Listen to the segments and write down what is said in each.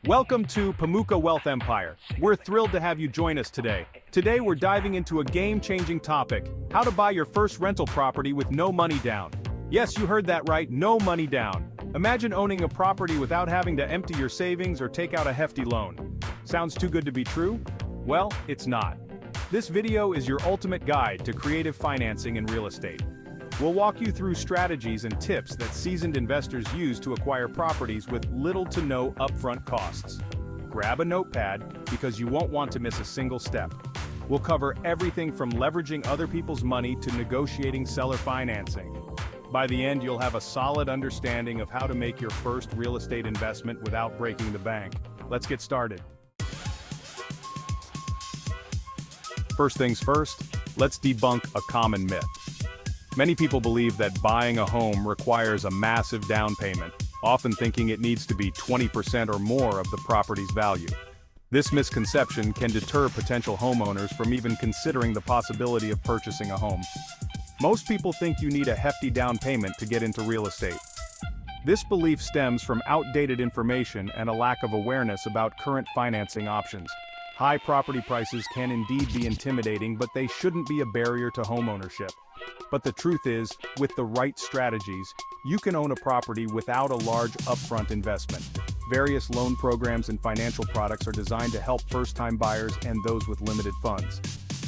Welcome to Pamuka Wealth Empire. We're thrilled to have you join us today. Today we're diving into a game-changing topic, how to buy your first rental property with no money down. Yes, you heard that right, no money down. Imagine owning a property without having to empty your savings or take out a hefty loan. Sounds too good to be true? Well, it's not. This video is your ultimate guide to creative financing in real estate. We'll walk you through strategies and tips that seasoned investors use to acquire properties with little to no upfront costs. Grab a notepad because you won't want to miss a single step. We'll cover everything from leveraging other people's money to negotiating seller financing. By the end, you'll have a solid understanding of how to make your first real estate investment without breaking the bank. Let's get started. First things first, let's debunk a common myth. Many people believe that buying a home requires a massive down payment, often thinking it needs to be 20% or more of the property's value. This misconception can deter potential homeowners from even considering the possibility of purchasing a home. Most people think you need a hefty down payment to get into real estate. This belief stems from outdated information and a lack of awareness about current financing options. High property prices can indeed be intimidating, but they shouldn't be a barrier to homeownership. But the truth is, with the right strategies, you can own a property without a large upfront investment. Various loan programs and financial products are designed to help first-time buyers and those with limited funds.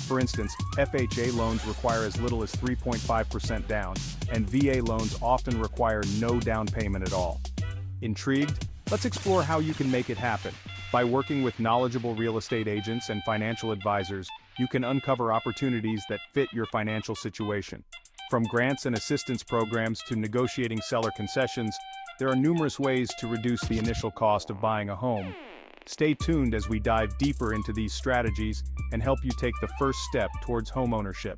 For instance, FHA loans require as little as 3.5% down, and VA loans often require no down payment at all. Intrigued? Let's explore how you can make it happen. By working with knowledgeable real estate agents and financial advisors, you can uncover opportunities that fit your financial situation. From grants and assistance programs to negotiating seller concessions, there are numerous ways to reduce the initial cost of buying a home. Stay tuned as we dive deeper into these strategies and help you take the first step towards homeownership.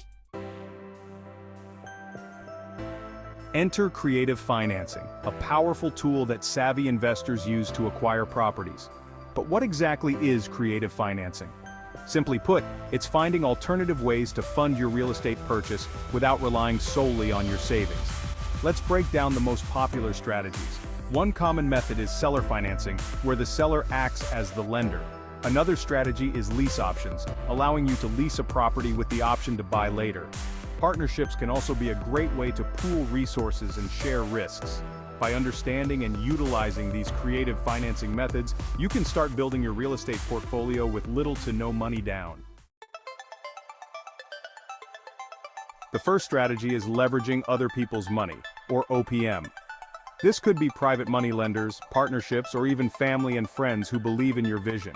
Enter creative financing, a powerful tool that savvy investors use to acquire properties. But what exactly is creative financing? Simply put, it's finding alternative ways to fund your real estate purchase without relying solely on your savings. Let's break down the most popular strategies. One common method is seller financing, where the seller acts as the lender. Another strategy is lease options, allowing you to lease a property with the option to buy later. Partnerships can also be a great way to pool resources and share risks. By understanding and utilizing these creative financing methods, you can start building your real estate portfolio with little to no money down. The first strategy is leveraging other people's money, or OPM. This could be private money lenders, partnerships, or even family and friends who believe in your vision.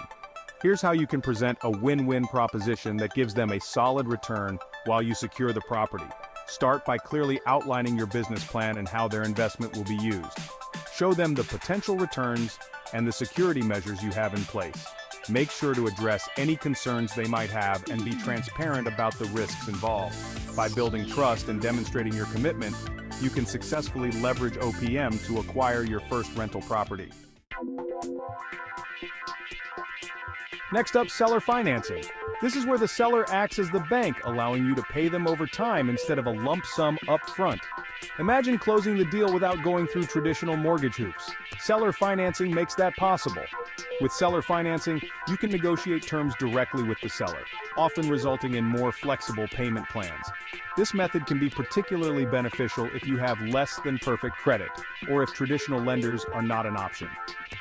Here's how you can present a win-win proposition that gives them a solid return while you secure the property. Start by clearly outlining your business plan and how their investment will be used. Show them the potential returns and the security measures you have in place. Make sure to address any concerns they might have and be transparent about the risks involved. By building trust and demonstrating your commitment, you can successfully leverage OPM to acquire your first rental property. Next up, seller financing. This is where the seller acts as the bank, allowing you to pay them over time instead of a lump sum up front. Imagine closing the deal without going through traditional mortgage hoops. Seller financing makes that possible. With seller financing, you can negotiate terms directly with the seller, often resulting in more flexible payment plans. This method can be particularly beneficial if you have less than perfect credit, or if traditional lenders are not an option.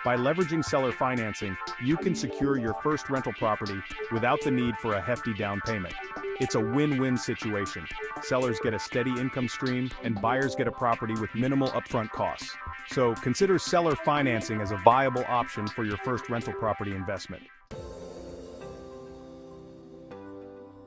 By leveraging seller financing, you can secure your first rental property without the need for a hefty down payment. It's a win-win situation. Sellers get a steady income stream, and buyers get a property with minimal upfront costs. So consider seller financing as a viable option for your first rental property investment.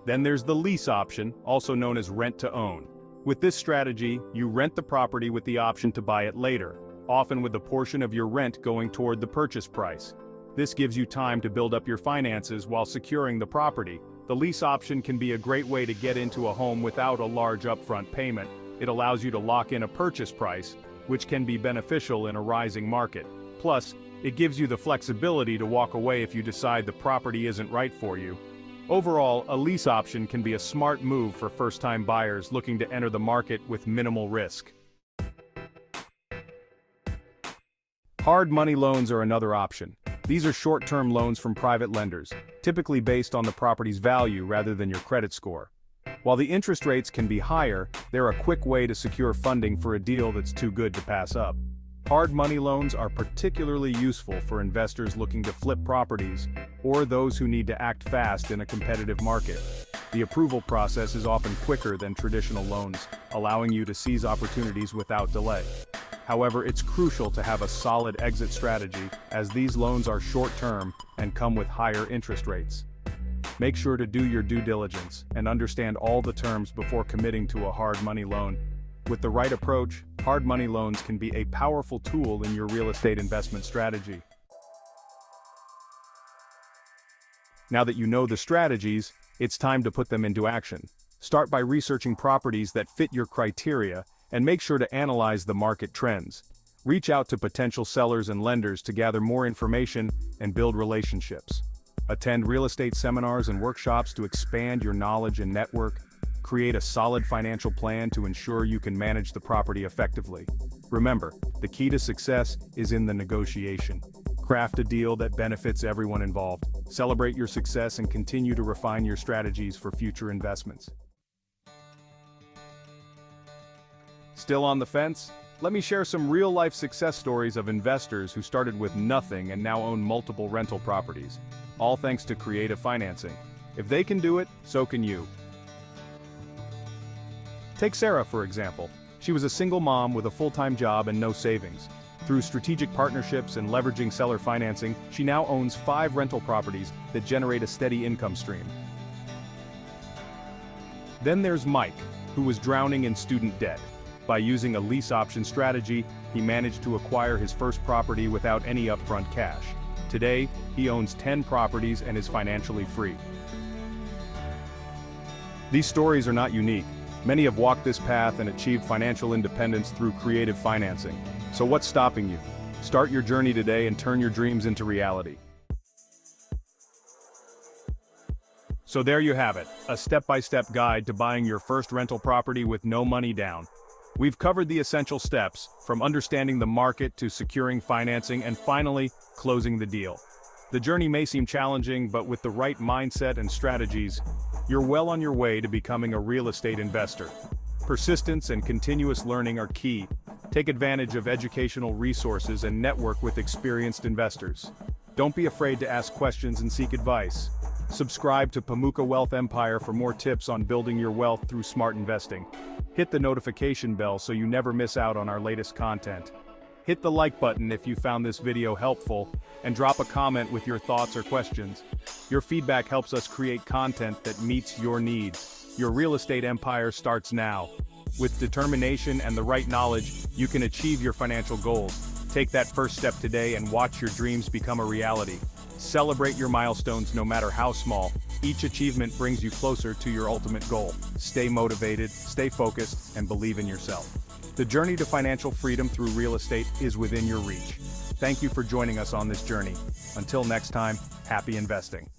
Then there's the lease option, also known as rent-to-own. With this strategy, you rent the property with the option to buy it later, often with a portion of your rent going toward the purchase price. This gives you time to build up your finances while securing the property. The lease option can be a great way to get into a home without a large upfront payment. It allows you to lock in a purchase price, which can be beneficial in a rising market. Plus, it gives you the flexibility to walk away if you decide the property isn't right for you. Overall, a lease option can be a smart move for first-time buyers looking to enter the market with minimal risk. Hard money loans are another option. These are short-term loans from private lenders, typically based on the property's value rather than your credit score. While the interest rates can be higher, they're a quick way to secure funding for a deal that's too good to pass up. Hard money loans are particularly useful for investors looking to flip properties or those who need to act fast in a competitive market. The approval process is often quicker than traditional loans, allowing you to seize opportunities without delay. However, it's crucial to have a solid exit strategy, as these loans are short-term and come with higher interest rates. Make sure to do your due diligence and understand all the terms before committing to a hard money loan. With the right approach, hard money loans can be a powerful tool in your real estate investment strategy. Now that you know the strategies, it's time to put them into action. Start by researching properties that fit your criteria and make sure to analyze the market trends. Reach out to potential sellers and lenders to gather more information and build relationships. Attend real estate seminars and workshops to expand your knowledge and network. Create a solid financial plan to ensure you can manage the property effectively. Remember, the key to success is in the negotiation. Craft a deal that benefits everyone involved. Celebrate your success and continue to refine your strategies for future investments. Still on the fence? Let me share some real-life success stories of investors who started with nothing and now own multiple rental properties, all thanks to creative financing. If they can do it, so can you. Take Sarah, for example. She was a single mom with a full-time job and no savings. Through strategic partnerships and leveraging seller financing, she now owns 5 rental properties that generate a steady income stream. Then there's Mike, who was drowning in student debt. By using a lease option strategy, he managed to acquire his first property without any upfront cash. Today, he owns 10 properties and is financially free. These stories are not unique. Many have walked this path and achieved financial independence through creative financing. So what's stopping you? Start your journey today and turn your dreams into reality. So there you have it, a step-by-step guide to buying your first rental property with no money down. We've covered the essential steps, from understanding the market to securing financing and finally, closing the deal. The journey may seem challenging, but with the right mindset and strategies, you're well on your way to becoming a real estate investor. Persistence and continuous learning are key. Take advantage of educational resources and network with experienced investors. Don't be afraid to ask questions and seek advice. Subscribe to Pamuka Wealth Empire for more tips on building your wealth through smart investing. Hit the notification bell so you never miss out on our latest content. Hit the like button if you found this video helpful, and drop a comment with your thoughts or questions. Your feedback helps us create content that meets your needs. Your real estate empire starts now. With determination and the right knowledge, you can achieve your financial goals. Take that first step today and watch your dreams become a reality. Celebrate your milestones no matter how small. Each achievement brings you closer to your ultimate goal. Stay motivated, stay focused, and believe in yourself. The journey to financial freedom through real estate is within your reach. Thank you for joining us on this journey. Until next time, happy investing.